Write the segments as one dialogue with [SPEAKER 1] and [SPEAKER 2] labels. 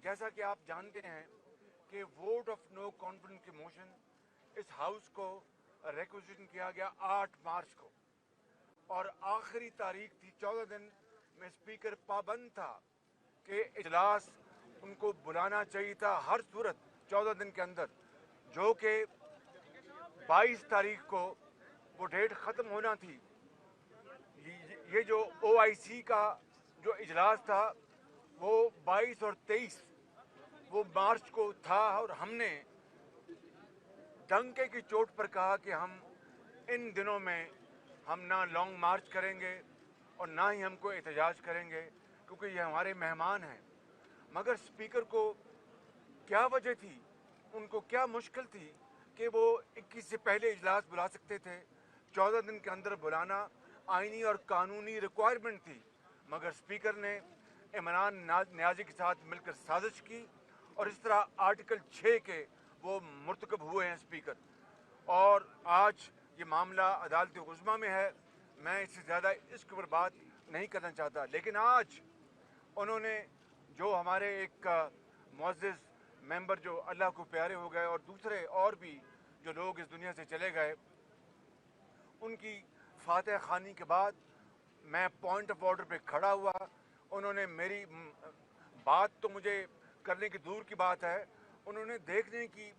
[SPEAKER 1] जैसा कि आप जानते हैं कि वोट ऑफ नो कॉन्फिडेंस की मोशन इस हाउस को रिक्वेजिशन किया गया 8 मार्च को और आखिरी तारीख थी 14 दिन में स्पीकर पाबंद था कि इजलास उनको बुलाना चाहिए था हर सूरत 14 दिन के अंदर, जो कि 22 तारीख को वो डेट ख़त्म होना थी। ये जो OIC का जो इजलास था वो 22 और 23 वो मार्च को था और हमने डंके की चोट पर कहा कि हम इन दिनों में हम ना लॉन्ग मार्च करेंगे और ना ही हमको एहतजाज करेंगे क्योंकि ये हमारे मेहमान हैं। मगर स्पीकर को क्या वजह थी, उनको क्या मुश्किल थी कि वो 21 से पहले इजलास बुला सकते थे। 14 दिन के अंदर बुलाना आईनी और कानूनी रिक्वायरमेंट थी, मगर स्पीकर ने इमरान नियाज़ी के साथ मिलकर साजिश की और इस तरह आर्टिकल 6 के वो मुर्तकब हुए हैं स्पीकर। और आज ये मामला अदालत उज़्मा में है, मैं इससे ज़्यादा इसके ऊपर बात नहीं करना चाहता। लेकिन आज उन्होंने जो हमारे एक मुअज़्ज़िज़ मेंबर जो अल्लाह को प्यारे हो गए और दूसरे और भी जो लोग इस दुनिया से चले गए, उनकी फातह खानी के बाद मैं पॉइंट ऑफ ऑर्डर पे खड़ा हुआ। उन्होंने मेरी बात तो मुझे करने की दूर की बात है, उन्होंने देखने की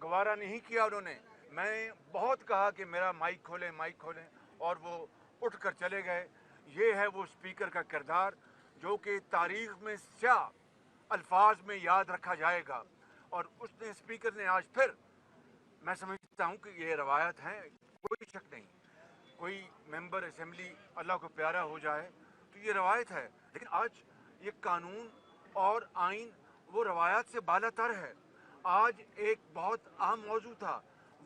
[SPEAKER 1] गवारा नहीं किया। उन्होंने मैं बहुत कहा कि मेरा माइक खोलें और वो उठ कर चले गए। ये है वो स्पीकर का किरदार जो कि तारीख़ में स्याह अल्फाज में याद रखा जाएगा। और उसने स्पीकर ने आज फिर, मैं समझता हूँ कि ये रवायत है, कोई शक नहीं, कोई मेंबर असेंबली अल्लाह को प्यारा हो जाए तो ये रवायत है, लेकिन आज ये कानून और आइन वो रवायत से बालातर है। आज एक बहुत अहम मौजू था,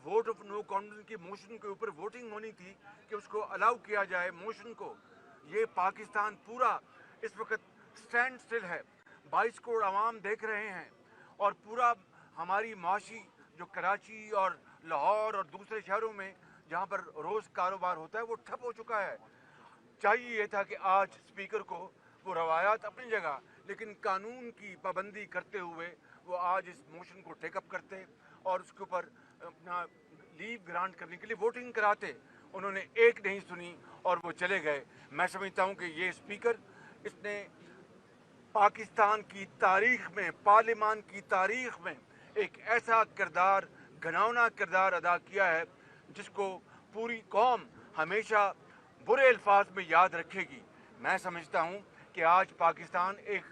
[SPEAKER 1] वोट ऑफ नो कॉन्फिडेंस की मोशन के ऊपर वोटिंग होनी थी कि उसको अलाउ किया जाए मोशन को। ये पाकिस्तान पूरा इस वक्त स्टैंड स्टिल है, 22 करोड़ आवाम देख रहे हैं और पूरा हमारी माशी जो कराची और लाहौर और दूसरे शहरों में जहाँ पर रोज़ कारोबार होता है वो ठप हो चुका है। चाहिए ये था कि आज स्पीकर को वो रवायात अपनी जगह लेकिन कानून की पाबंदी करते हुए वो आज इस मोशन को टेकअप करते और उसके ऊपर अपना लीव ग्रांट करने के लिए वोटिंग कराते। उन्होंने एक नहीं सुनी और वो चले गए। मैं समझता हूँ कि ये स्पीकर, इसने पाकिस्तान की तारीख में, पार्लियामान की तारीख में एक ऐसा किरदार, घिनौना किरदार अदा किया है जिसको पूरी कौम हमेशा बुरे अल्फाज में याद रखेगी। मैं समझता हूँ कि आज पाकिस्तान एक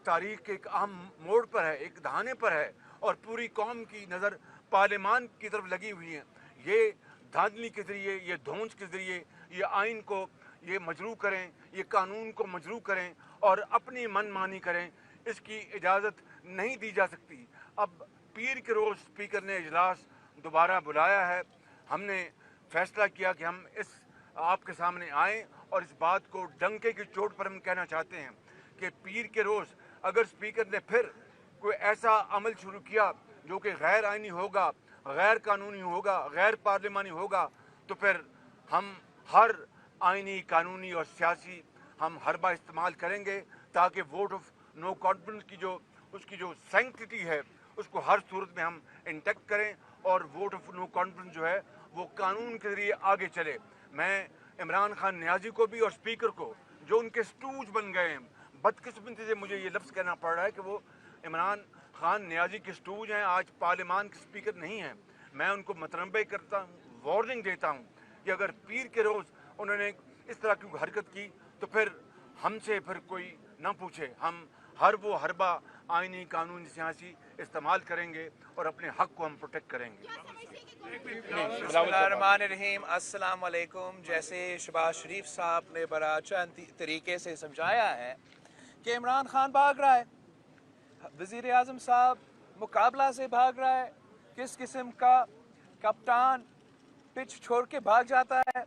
[SPEAKER 1] तारीख के एक अहम मोड़ पर है, एक दहाने पर है और पूरी कौम की नज़र पार्लियामान की तरफ लगी हुई है। ये धांधली के ज़रिए, ये धौंस के ज़रिए ये आइन को ये मजरू करें, ये कानून को मजरू करें और अपनी मनमानी करें, इसकी इजाज़त नहीं दी जा सकती। अब पीर के रोज़ स्पीकर ने इजलास दोबारा बुलाया है। हमने फैसला किया कि हम इस आपके सामने आएँ और इस बात को डंके की चोट पर हम कहना चाहते हैं कि पीर के रोज़ अगर स्पीकर ने फिर कोई ऐसा अमल शुरू किया जो कि गैर आइनी होगा, गैर कानूनी होगा, गैर पार्लिमानी होगा, तो फिर हम हर आइनी, कानूनी और सियासी हम हरबा इस्तेमाल करेंगे ताकि वोट ऑफ नो कॉन्फिडेंस की जो उसकी जो सैंक्टिटी है उसको हर सूरत में हम इंटेक्ट करें और वोट ऑफ नो कॉन्फिडेंस जो है वो कानून के ज़रिए आगे चले। मैं इमरान खान नियाज़ी को भी और स्पीकर को जो उनके स्टूज बन गए हैं, बदकिस्मती से मुझे ये लफ्ज़ कहना पड़ रहा है कि वो इमरान खान नियाज़ी के स्टूज हैं, आज पार्लियामान के स्पीकर नहीं हैं। मैं उनको मतनबे करता हूँ, वार्निंग देता हूँ कि अगर पीर के रोज़ उन्होंने इस तरह की हरकत की तो फिर हमसे फिर कोई ना पूछे, हम हर वो हरबा आइनी, कानूनी, सियासी इस्तेमाल करेंगे और अपने हक को हम प्रोटेक्ट करेंगे।
[SPEAKER 2] बिस्मिल्लाहिर्रहमानिर्रहीम, अस्सलाम वालेकुम। जैसे शहबाज शरीफ साहब ने बड़ा अच्छा तरीके से समझाया है कि इमरान खान भाग रहा है, वज़ीर आज़म साहब मुकाबला से भाग रहा है, किस किस्म का कप्तान पिच छोड़ के भाग जाता है।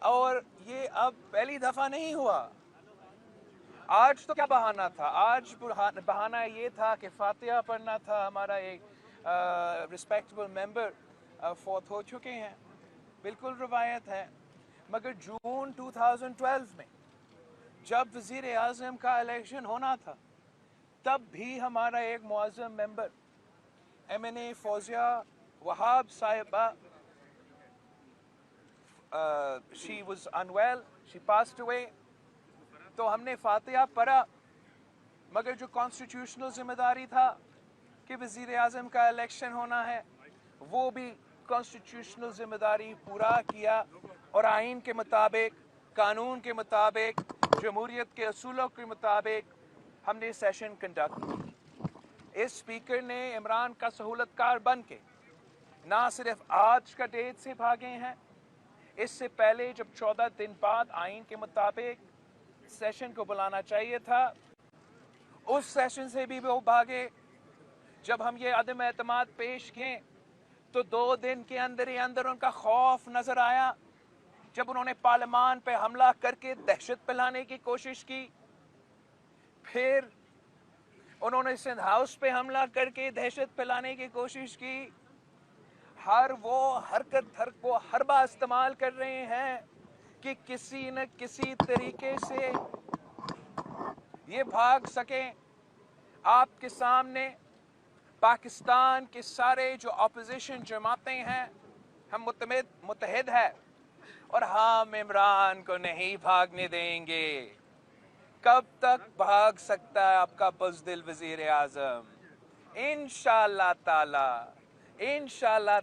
[SPEAKER 2] और ये अब पहली दफ़ा नहीं हुआ। आज तो क्या बहाना था, आज बहाना ये था कि फातिहा पढ़ना था, हमारा एक रिस्पेक्टेबल मेंबर फौत हो चुके हैं, बिल्कुल रवायत है। मगर जून 2012 में जब वज़ीर आज़म का इलेक्शन होना था तब भी हमारा एक मुअज़्ज़म मेंबर MNA फौजिया वहाब साहिबा, she was unwell, she passed away, तो हमने फातिहा पढ़ा, मगर जो कॉन्स्टिट्यूशनल जिम्मेदारी था कि वज़ीर आज़म का इलेक्शन होना है, वो भी कॉन्स्टिट्यूशनल जिम्मेदारी पूरा किया और आइन के मुताबिक, कानून के मुताबिक, जमहूरियत के असूलों के मुताबिक हमने सेशन कंडक्ट की। इस स्पीकर ने इमरान का सहूलतकार बन के ना सिर्फ आज का डेट से भागे हैं, इससे पहले जब 14 दिन बाद आइन के मुताबिक सेशन को बुलाना चाहिए था, उस सेशन से भी वो भागे। जब हम ये अदम एतमाद पेश किए तो 2 दिन के अंदर ही अंदर उनका खौफ नजर आया, जब उन्होंने पार्लियामान पे हमला करके दहशत फैलाने की कोशिश की, फिर उन्होंने सिंध हाउस पे हमला करके दहशत फैलाने की कोशिश की। हर वो हरकत को हर बार इस्तेमाल कर रहे हैं कि किसी न किसी तरीके से ये भाग सकें। आपके सामने पाकिस्तान के सारे जो अपोजिशन जमातें हैं, हम मुत्तहिद है और हम इमरान को नहीं भागने देंगे। कब तक भाग सकता है आपका बुज़दिल वज़ीर आज़म? इंशाअल्लाह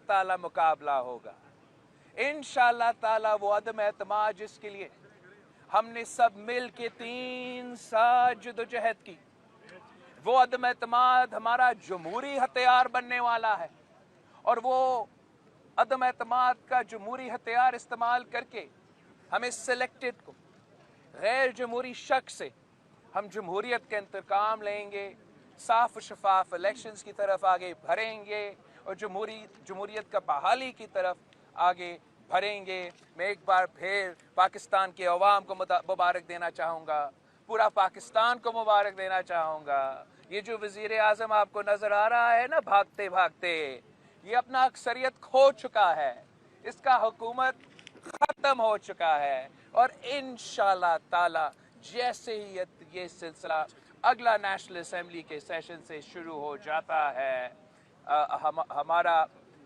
[SPEAKER 2] ताला मुकाबला होगा। इंशाअल्लाह ताला वो अदम एतमाद जिसके लिए हमने सब मिल के 3 साल जदोजहद की, वो अदम एतमाद हमारा जमहूरी हथियार बनने वाला है और वो अदम एतमाद का जमहूरी हथियार इस्तेमाल करके हमें सिलेक्टेड को गैर जमहूरी शख्स से हम जमहूरियत का इंतकाम लेंगे, साफ शफाफ इलेक्शंस की तरफ आगे बढ़ेंगे और जमहूरियत का बहाली की तरफ आगे बढ़ेंगे। मैं एक बार फिर पाकिस्तान के अवाम को मुबारक देना चाहूँगा, पूरा पाकिस्तान को मुबारक देना चाहूँगा। ये जो वज़ीर आज़म आपको नज़र आ रहा है ना भागते भागते, ये अपना अक्सरियत खो चुका है, इसका हुकूमत ख़त्म हो चुका है और इंशाअल्लाह ताला जैसे ही ये सिलसिला अगला नेशनल असेंबली के सेशन से शुरू हो जाता है, हमारा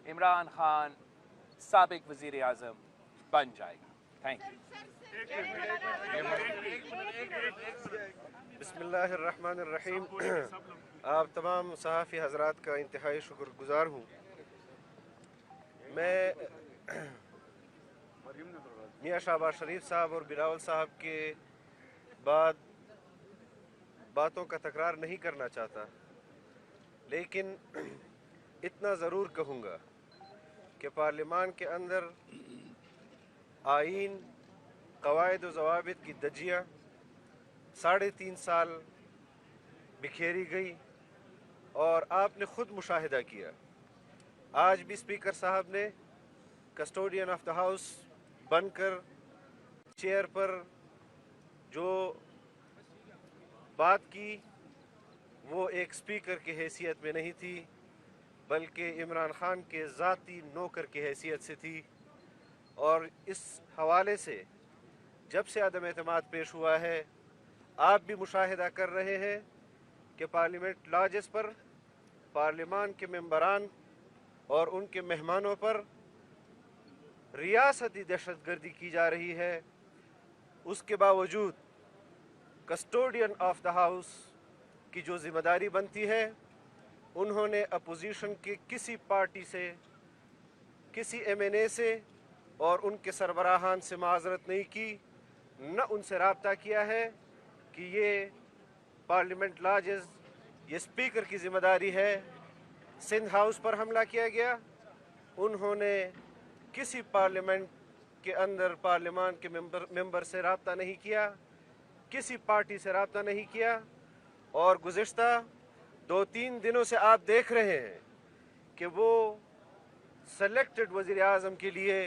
[SPEAKER 2] इमरान खान साबिक वज़ीर आज़म बन जाएगा। Thank you.
[SPEAKER 3] बिस्मिल्लाहिर्रहमानिर्रहीम। आप तमाम सहाफ़ी हज़रात का इंतहाई शुक्रगुज़ार हूँ। मैं मियाँ शहबाज शरीफ साहब और बिलावल साहब के बाद बातों का तकरार नहीं करना चाहता, लेकिन इतना ज़रूर कहूँगा कि पार्लियामान के अंदर आइन, क़वाइद व ज़वाबित की दजिया 3.5 साल बिखेरी गई और आपने ख़ुद मुशाहिदा किया। आज भी स्पीकर साहब ने कस्टोडियन ऑफ द हाउस बनकर चेयर पर जो बात की वो एक स्पीकर की हैसियत में नहीं थी, बल्कि इमरान खान के ज़ाती नौकर की हैसियत से थी। और इस हवाले से जब से अदम एतमाद पेश हुआ है, आप भी मुशाहिदा कर रहे हैं कि पार्लियामेंट लॉजेस पर पार्लियामान के मेंबरान और उनके मेहमानों पर रियासती दहशतगर्दी की जा रही है। उसके बावजूद कस्टोडियन ऑफ द हाउस की जो ज़िम्मेदारी बनती है, उन्होंने अपोजिशन के किसी पार्टी से, किसी MNA से और उनके सरबराहान से माज़रत नहीं की, न उनसे रब्ता किया है कि ये पार्लियामेंट लॉजेस, ये स्पीकर की ज़िम्मेदारी है। सिंध हाउस पर हमला किया गया, उन्होंने किसी पार्लियामेंट के अंदर पार्लियामान के मेंबर से रब्ता नहीं किया, किसी पार्टी से रब्ता नहीं किया। और गुज़िश्ता 2-3 दिनों से आप देख रहे हैं कि वो सेलेक्टेड वज़ीर आज़म के लिए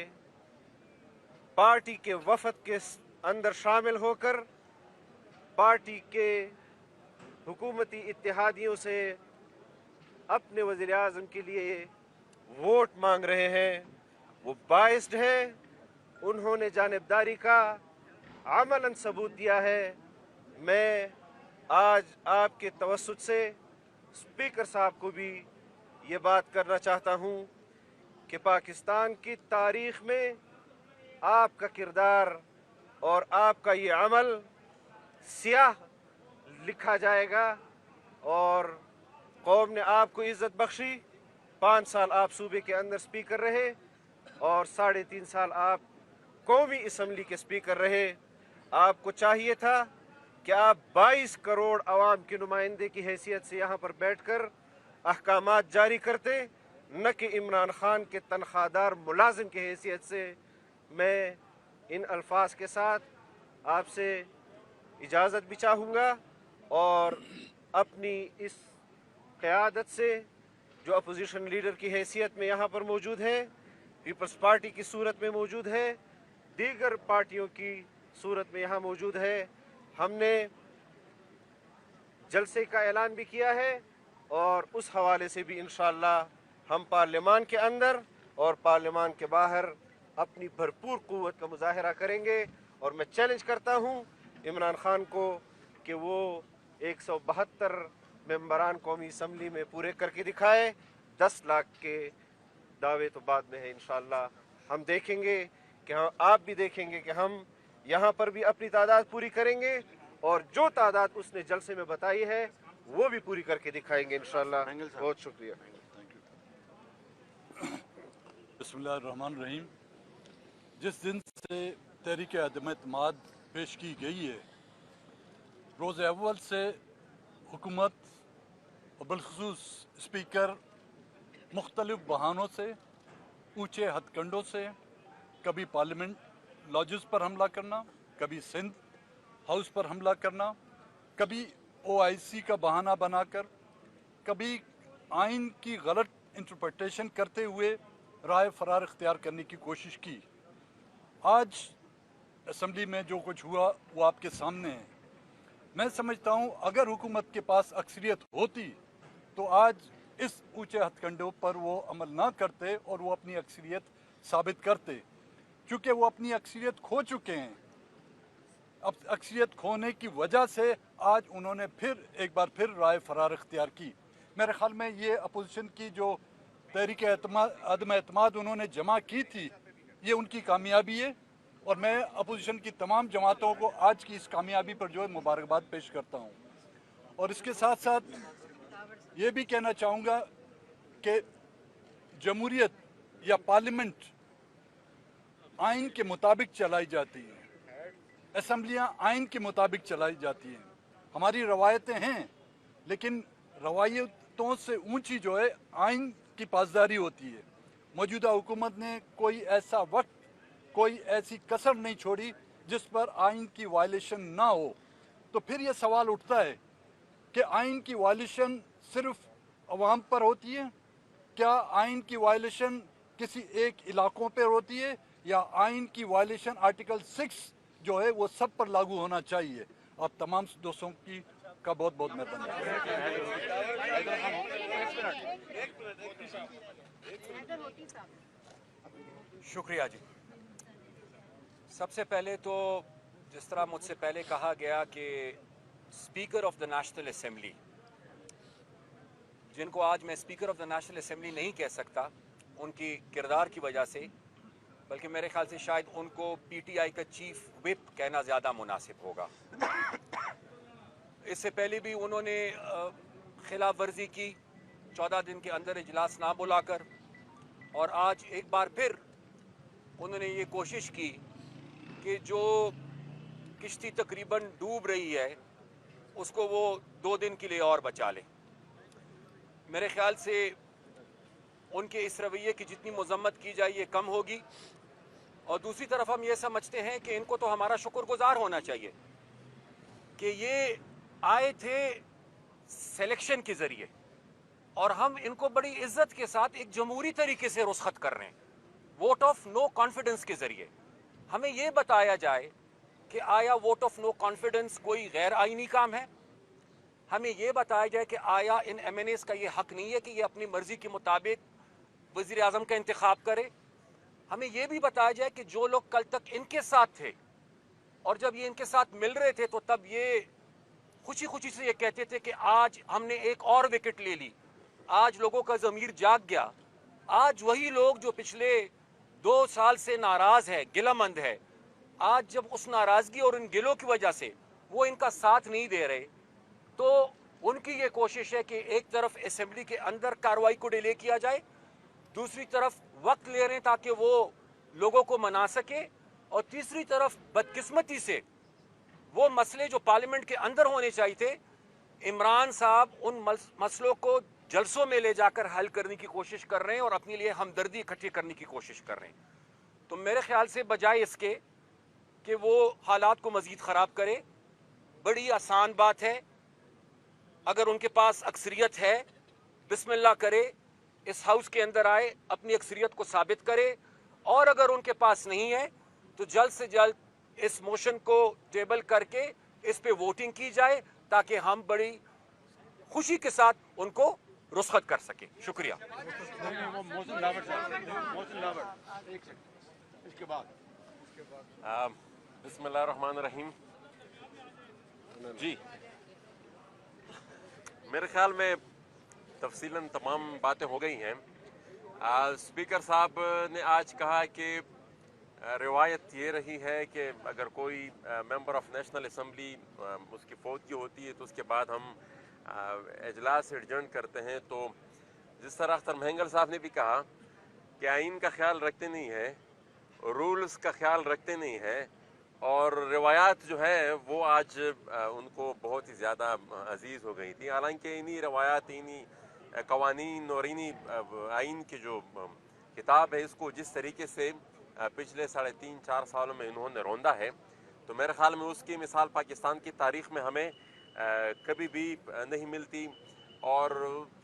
[SPEAKER 3] पार्टी के वफ़द के अंदर शामिल होकर पार्टी के हुकूमती इत्तेहादियों से अपने वज़ीर आज़म के लिए वोट मांग रहे हैं। वो बाइस्ड है, उन्होंने जानिबदारी का अमलन सबूत दिया है। मैं आज आपके तवस्सुत से स्पीकर साहब को भी ये बात करना चाहता हूँ कि पाकिस्तान की तारीख़ में आपका किरदार और आपका ये अमल सियाह लिखा जाएगा और कौम ने आपको इज़्ज़त बख्शी। 5 साल आप सूबे के अंदर स्पीकर रहे और 3.5 साल आप कौमी असम्बली के स्पीकर रहे। आपको चाहिए था कि आप 22 करोड़ आवाम के नुमाइंदे की हैसियत से यहाँ पर बैठकर अहकामात जारी करते, न कि इमरान खान के तनख्वाहदार मुलाजिम की हैसियत से। मैं इन अल्फाज के साथ आपसे इजाज़त भी चाहूँगा और अपनी इस क़यादत से जो अपोजिशन लीडर की हैसियत में यहाँ पर मौजूद है, पीपल्स पार्टी की सूरत में मौजूद है, दीगर पार्टियों की सूरत में यहाँ मौजूद है, हमने जलसे का ऐलान भी किया है और उस हवाले से भी इंशाअल्लाह हम पार्लियामान के अंदर और पार्लियामान के बाहर अपनी भरपूर क़ुव्वत का मुज़ाहिरा करेंगे। और मैं चैलेंज करता हूँ इमरान खान को कि वो 172 मेंबरान कौमी असम्बली में पूरे करके दिखाए। 10 लाख के दावे तो बाद में है, इंशाअल्लाह हम देखेंगे कि आप भी देखेंगे कि हम यहाँ पर भी अपनी तादाद पूरी करेंगे और जो तादाद उसने जलसे में बताई है वो भी पूरी करके दिखाएंगे इंशाअल्लाह। बहुत शुक्रिया।
[SPEAKER 4] बिस्मिल्लाहिर्रहमानिर्रहीम। जिस दिन से तहरीक अदम एतमाद पेश की गई है, रोज़ अव्वल से हुकूमत और बिलखुसूस स्पीकर मुख्तलिफ बहानों से, ऊँचे हथकंडों से, कभी पार्लियामेंट लॉजेस पर हमला करना, कभी सिंध हाउस पर हमला करना, कभी OIC का बहाना बनाकर, कभी आइन की गलत इंटरप्रिटेशन करते हुए राय फरार इख्तियार करने की कोशिश की। आज असम्बली में जो कुछ हुआ वो आपके सामने है। मैं समझता हूँ अगर हुकूमत के पास अक्सरियत होती तो आज इस ऊंचे हथकंडों पर वो अमल ना करते और वो अपनी अक्सरियत साबित करते, क्योंकि वो अपनी अक्सरियत खो चुके हैं। अब अक्सरियत खोने की वजह से आज उन्होंने फिर एक बार फिर राय फरार इख्तियार की। मेरे ख्याल में ये अपोजिशन की जो तहरीक अदम एतमाद उन्होंने जमा की थी, ये उनकी कामयाबी है और मैं अपोजिशन की तमाम जमातों को आज की इस कामयाबी पर जो है मुबारकबाद पेश करता हूँ। और इसके साथ साथ ये भी कहना चाहूँगा कि जमहूरियत या पार्लियामेंट आइन के मुताबिक चलाई जाती है, असम्बलियाँ आइन के मुताबिक चलाई जाती हैं। हमारी रवायतें हैं, लेकिन रवायतों से ऊंची जो है आइन की पासदारी होती है। मौजूदा हुकूमत ने कोई ऐसा वक्त, कोई ऐसी कसर नहीं छोड़ी जिस पर आइन की वायलेशन ना हो। तो फिर ये सवाल उठता है कि आइन की वायलेशन सिर्फ अवाम पर होती है? क्या आइन की वायलेशन किसी एक इलाकों पर होती है, या आइन की वायलेशन आर्टिकल 6 जो है वो सब पर लागू होना चाहिए? आप तमाम दोस्तों की का बहुत बहुत मेहरबानी।
[SPEAKER 5] शुक्रिया जी। सबसे पहले तो जिस तरह मुझसे पहले कहा गया कि speaker of the national assembly, जिनको आज मैं speaker of the national assembly नहीं कह सकता उनकी किरदार की वजह से, बल्कि मेरे ख्याल से शायद उनको PTI का चीफ विप कहना ज़्यादा मुनासिब होगा। इससे पहले भी उन्होंने खिलाफ वर्जी की 14 दिन के अंदर इजलास ना बुलाकर, और आज एक बार फिर उन्होंने ये कोशिश की कि जो किश्ती तकरीबन डूब रही है उसको वो 2 दिन के लिए और बचा ले। मेरे ख्याल से उनके इस रवैये की जितनी मजम्मत की जाए ये कम होगी। और दूसरी तरफ हम ये समझते हैं कि इनको तो हमारा शुक्रगुजार होना चाहिए कि ये आए थे सिलेक्शन के ज़रिए, और हम इनको बड़ी इज्जत के साथ एक जमहूरी तरीके से रुखसत कर रहे हैं, वोट ऑफ नो कॉन्फिडेंस के ज़रिए। हमें ये बताया जाए कि आया वोट ऑफ नो कॉन्फिडेंस कोई गैर आइनी काम है? हमें ये बताया जाए कि आया इन MNAs का ये हक नहीं है कि ये अपनी मर्जी के मुताबिक वज़ीर आज़म का इंतखाब करे? हमें ये भी बताया जाए कि जो लोग कल तक इनके साथ थे और जब ये इनके साथ मिल रहे थे तो तब ये खुशी खुशी से ये कहते थे कि आज हमने एक और विकेट ले ली, आज लोगों का ज़मीर जाग गया। आज वही लोग जो पिछले 2 साल से नाराज़ है, गिलामंद है, आज जब उस नाराज़गी और उन गिलों की वजह से वो इनका साथ नहीं दे रहे, तो उनकी ये कोशिश है कि एक तरफ असेंबली के अंदर कार्रवाई को डिले किया जाए, दूसरी तरफ वक्त ले रहे हैं ताकि वो लोगों को मना सके, और तीसरी तरफ बदकिस्मती से वो मसले जो पार्लियामेंट के अंदर होने चाहिए थे, इमरान साहब उन मसलों को जलसों में ले जाकर हल करने की कोशिश कर रहे हैं और अपने लिए हमदर्दी इकट्ठी करने की कोशिश कर रहे हैं। तो मेरे ख्याल से बजाय इसके कि वो हालात को मज़ीद ख़राब करे, बड़ी आसान बात है, अगर उनके पास अक्सरियत है, बिस्मिल्लाह करे, इस हाउस के अंदर आए, अपनी अक्सरियत को साबित करे, और अगर उनके पास नहीं है तो जल्द से जल्द इस मोशन को टेबल करके इस पे वोटिंग की जाए ताकि हम बड़ी खुशी के साथ उनको रुखसत कर सके। शुक्रिया।
[SPEAKER 6] बिस्मिल्लाहिर्रहमानिर्रहीम। जी, मेरे ख्याल में तफसीलन तमाम बातें हो गई हैं। स्पीकर साहब ने आज कहा कि रिवायत ये रही है कि अगर कोई मेंबर ऑफ नेशनल असम्बली उसकी फौतगी होती है तो उसके बाद हम इजलास एडजर्न करते हैं। तो जिस तरह अख्तर महंगल साहब ने भी कहा कि आइन का ख्याल रखते नहीं है, रूल्स का ख्याल रखते नहीं है, और रिवायात जो है वो आज उनको बहुत ही ज़्यादा अजीज़ हो गई थी। हालांकि इन्हीं रवायात, इन्हीं कवानीन और इन्हीं आइन की जो किताब है, इसको जिस तरीके से पिछले 3.5-4 सालों में इन्होंने रौंदा है, तो मेरे ख्याल में उसकी मिसाल पाकिस्तान की तारीख़ में हमें कभी भी नहीं मिलती। और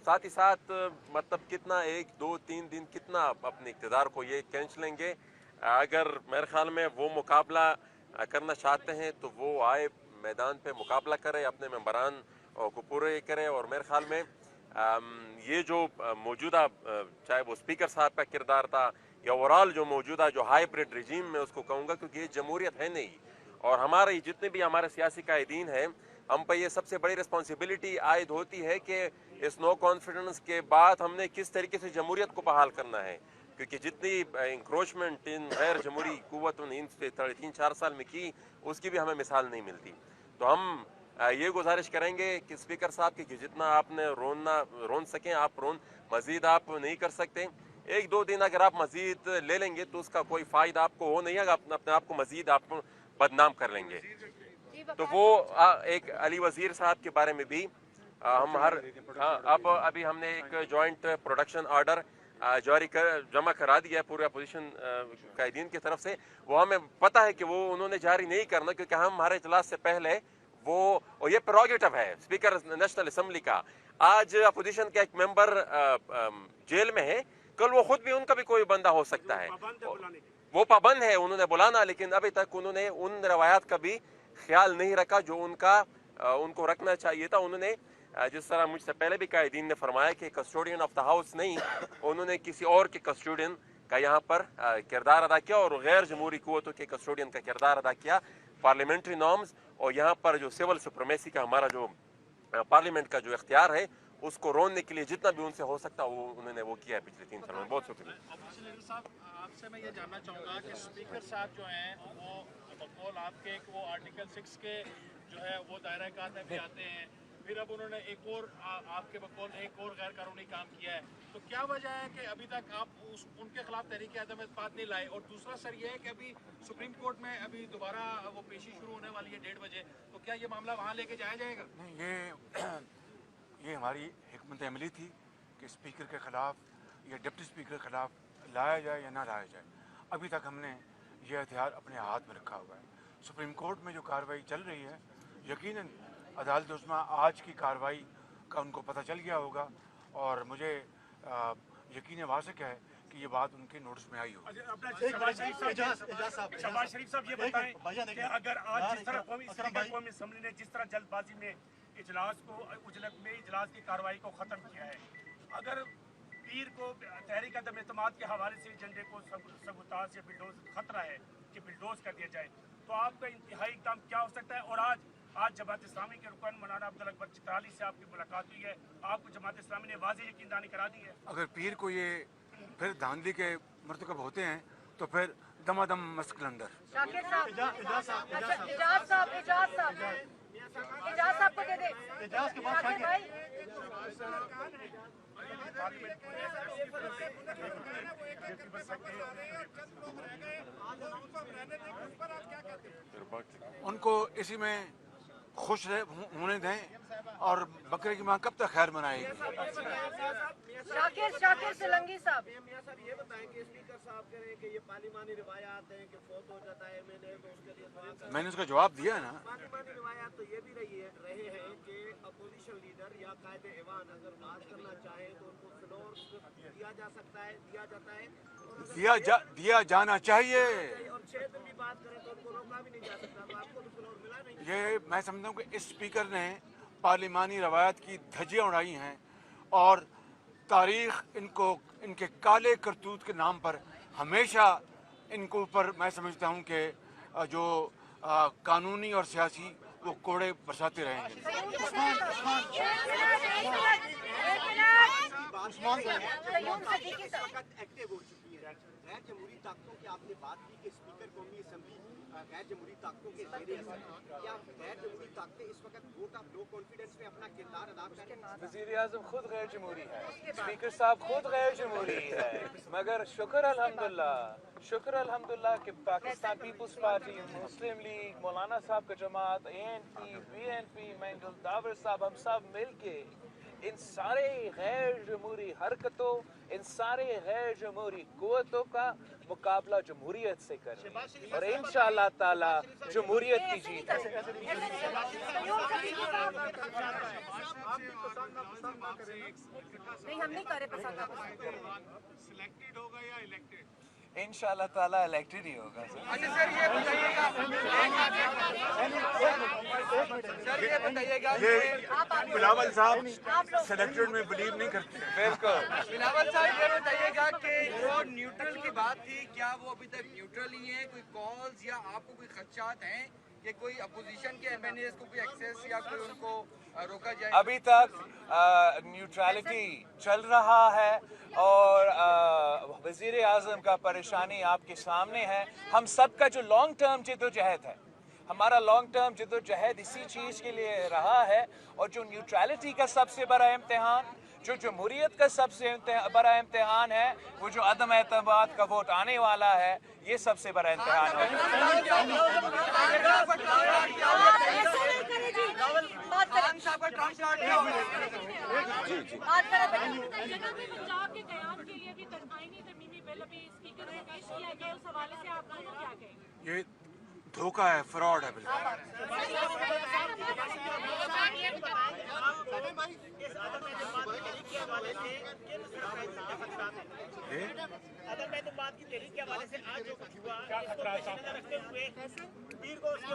[SPEAKER 6] साथ ही साथ मतलब कितना 1-2-3 दिन कितना अपने इक़्तिदार को ये खींच लेंगे। अगर मेरे ख्याल में वो मुकाबला करना चाहते हैं तो वो आए मैदान पे मुकाबला करे, अपने मेंबरान को पूरे करे। और मेरे ख्याल में ये जो मौजूदा चाहे वो स्पीकर साहब का किरदार था या ओवरऑल जो मौजूदा जो हाइब्रिड रिजीम में उसको कहूँगा, क्योंकि ये जमहूरियत है नहीं, और हमारे जितने भी हमारे सियासी कायदीन हैं, हम पे ये सबसे बड़ी रिस्पॉन्सिबिलिटी आयद होती है कि इस नो कॉन्फिडेंस के बाद हमने किस तरीके से जमहूरियत को बहाल करना है। क्योंकि जितनी इंक्रोचमेंट इन गैर जमहूरी कुव्वत इन 3-4 साल में की, उसकी भी हमें मिसाल नहीं मिलती। तो हम ये गुजारिश करेंगे कि स्पीकर साहब कि जितना आपने रोन सकें आप रोन, मज़ीद आप नहीं कर सकते। 1-2 दिन अगर आप मज़ीद ले लेंगे तो उसका कोई फ़ायदा आपको हो नहीं है, अपने आप को मज़ीद आप बदनाम कर लेंगे। तो वो एक अली वज़ीर साहब के बारे में भी हम अब अभी हमने एक जॉइंट प्रोडक्शन ऑर्डर जमा करा दिया है पूरे अपोजिशन कायदीन की तरफ से। वो हमें पता है कि वो उन्होंने जारी नहीं करना, क्योंकि हम हमारे इजलास से पहले वो, और ये प्रेरोगेटिव है स्पीकर नेशनल असम्बली का। आज अपोजिशन का एक मेंबर जेल में है, कल वो खुद भी, उनका भी कोई बंदा हो सकता है, वो पाबंद है उन्होंने बुलाना, लेकिन अभी तक उन्होंने उन रवायात का भी ख्याल नहीं रखा जो उनको रखना चाहिए था। उन्होंने जिस तरह मुझसे पहले भी कायदीन ने फरमाया कि कस्टोडियन ऑफ द हाउस नहीं, उन्होंने किसी और के कस्टोडियन का यहाँ पर किरदार अदा किया, और गैर जमहूरी कुव्वतों के कस्टोडियन का किरदार अदा किया। पार्लियामेंट्री नॉर्म्स और यहाँ पर जो सिविल सुप्रीमेसी का हमारा जो पार्लियामेंट का जो इख्तियार है, उसको रोकने के लिए जितना भी उनसे हो सकता वो उन्होंने वो किया है पिछले 3 सालों में। बहुत शुक्रिया।
[SPEAKER 7] आपसे मैं ये जानना चाहूँगा कि स्पीकर साहब जो हैं वो बकौल आपके वो आर्टिकल 6 के जो है वो दायरा कार में भी आते हैं, फिर अब उन्होंने एक और आपके बकौल एक और गैर कानूनी काम किया है, तो क्या वजह है कि अभी तक आप उनके खिलाफ तहरीक अदम एतमाद नहीं लाए? और दूसरा सर ये है कि अभी सुप्रीम कोर्ट में अभी दोबारा वो पेशी शुरू होने वाली है 1:30 बजे, तो क्या ये मामला वहाँ लेके जाया जाएगा?
[SPEAKER 1] नहीं, ये हमारी हिकमत अमली थी कि स्पीकर के ख़िलाफ़ या डिप्टी स्पीकर के ख़िलाफ़ लाया जाए या ना लाया जाए। अभी तक हमने ये हथियार अपने हाथ में रखा हुआ है। सुप्रीम कोर्ट में जो कार्रवाई चल रही है, यकीनन अदालत उस्मा आज की कार्रवाई का उनको पता चल गया होगा, और मुझे यकीन वासिक है कि ये बात उनके नोटिस में आई होगी।
[SPEAKER 8] शहबाज शरीफ साहब ये बताएं कि अगर आज जिस तरह कौमी असम्बली ने जिस तरह जल्दबाजी में इजलास को उजलत में इजलास की कार्रवाई को ख़त्म किया है, अगर पीर को तहरीक अदम एतमाद के हवाले से एजेंडे को सबूताज या बिल्डोज खतरा है कि बिल्डोज कर दिया जाए, तो आपका इंतहाई इक़दाम क्या हो सकता है? और आज आज जमात इस्लामी के रुकन मौलाना अब्दुल अकबर चित्राली से आपकी मुलाकात हुई है, आपको जमात इस्लामी ने वाज़ेह यकीनदानी करा दी है।
[SPEAKER 1] अगर पीर को ये फिर धांधली के मरतकब होते हैं तो फिर दमादम मस्क अंदर।
[SPEAKER 9] शाकिर साहब, इजाज साहब को दे दे। शाकिर भाई,
[SPEAKER 1] उनको इसी में खुश होने दें और बकरे की माँ कब तक खैर मनाएगी।
[SPEAKER 9] शाकिर सिलंगी साहब,
[SPEAKER 3] ये बताएं कि स्पीकर साहब कह रहे हैं कि ये पार्लिमानी रिवायात हैं कि फौत हो जाता है एमएलए तो उसके लिए
[SPEAKER 1] मैंने उसका जवाब दिया ना।
[SPEAKER 3] पार्लिमानी रिवायात तो ये भी रहे हैं कि अपोजिशन लीडर या कायदे ऐवान अगर बात करना चाहे तो उनको फ्लोर दिया जा सकता है, दिया जाता है,
[SPEAKER 1] दिया जाना चाहिए।
[SPEAKER 3] और 6 दिन भी बात करें तो उनको रोका भी नहीं जा सकता। तो आपको तो फ्लोर मिला नहीं।
[SPEAKER 1] ये मैं समझता हूँ कि इस स्पीकर ने पार्लिमानी रवायत की धज्जियाँ उड़ाई हैं और तारीख इनको इनके काले करतूत के नाम पर हमेशा इनको ऊपर मैं समझता हूँ कि जो कानूनी और सियासी वो कोड़े बरसाते रहेंगे।
[SPEAKER 3] एक्टिव हो चुकी है गैर जमहूरी ताकतों की आपने बात की कि स्पीकर कौमी असेंबली गैर जमहूरी ताकतों के ज़रिए क्या गैर जमहूरी ताकतें इस वक्त वोट ऑफ नो कॉन्फिडेंस में अपना किरदार अदा कर रही हैं?
[SPEAKER 2] वज़ीर आज़म खुद गैर जमहूरी है, स्पीकर साहब खुद गैर जमहूरी है, मगर शुक्र अल्हम्दुलिल्लाह कि पाकिस्तान पीपल्स पार्टी, मुस्लिम लीग, मौलाना साहब का जमात, ANP, BNP, मैंगल दावर साहब, हम सब मिल के इन सारे गैर जमहूरी हरकतों, इन सारे गैर जमहूरी कुव्वतों का मुकाबला जमहूरियत से करें और इंशाअल्लाह ताला जमहूरियत की जीत है।
[SPEAKER 9] नहीं, हम नहीं कर रहे पसंद।
[SPEAKER 7] सिलेक्टेड होगा या इलेक्टेड?
[SPEAKER 2] इंशाअल्लाह ताला इलेक्टेड ही होगा सर।
[SPEAKER 5] अच्छा सर, ये बताइएगा
[SPEAKER 1] ये बिलावल साहब सिलेक्टेड में बिलीव नहीं करते।
[SPEAKER 2] बिल्कुल।
[SPEAKER 5] बिलावल साहब, ये बताइएगा कि जो न्यूट्रल की बात थी, क्या वो अभी तक न्यूट्रल ही है? कोई कॉल्स या आपको कोई खदशात हैं कि कोई अपोजिशन के MNAs को कोई एक्सेस या कोई उनको रोका जाए?
[SPEAKER 2] अभी तक न्यूट्रलिटी चल रहा है और वज़ीर आज़म का परेशानी आपके सामने है। हम सब का जो लॉन्ग टर्म जद्दोजहद है, हमारा लॉन्ग टर्म जद्दोजहद इसी चीज़ के लिए रहा है और जो न्यूट्रलिटी का सबसे बड़ा इम्तिहान, जो जमहूरियत का सबसे बड़ा इम्तिहान है, वो जो अदम एतमाद का वोट आने वाला है, ये सबसे बड़ा इम्तिहान है।
[SPEAKER 9] पंजाब के कयाम के लिए भी आईनी तरमीमी बिल अभी स्पीकर ने पेश किया गया, उस हवाले से आप दोनों क्या कहेंगे?
[SPEAKER 1] ये धोखा है, फ्रॉड है बिल्कुल।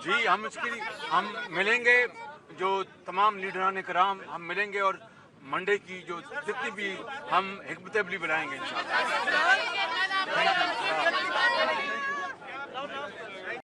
[SPEAKER 1] जी हम मिलेंगे, जो तमाम लीडरान कराम हम मिलेंगे और मंडे की जो जितनी भी हम हिकमत अमली बुलाएंगे इंशाअल्लाह।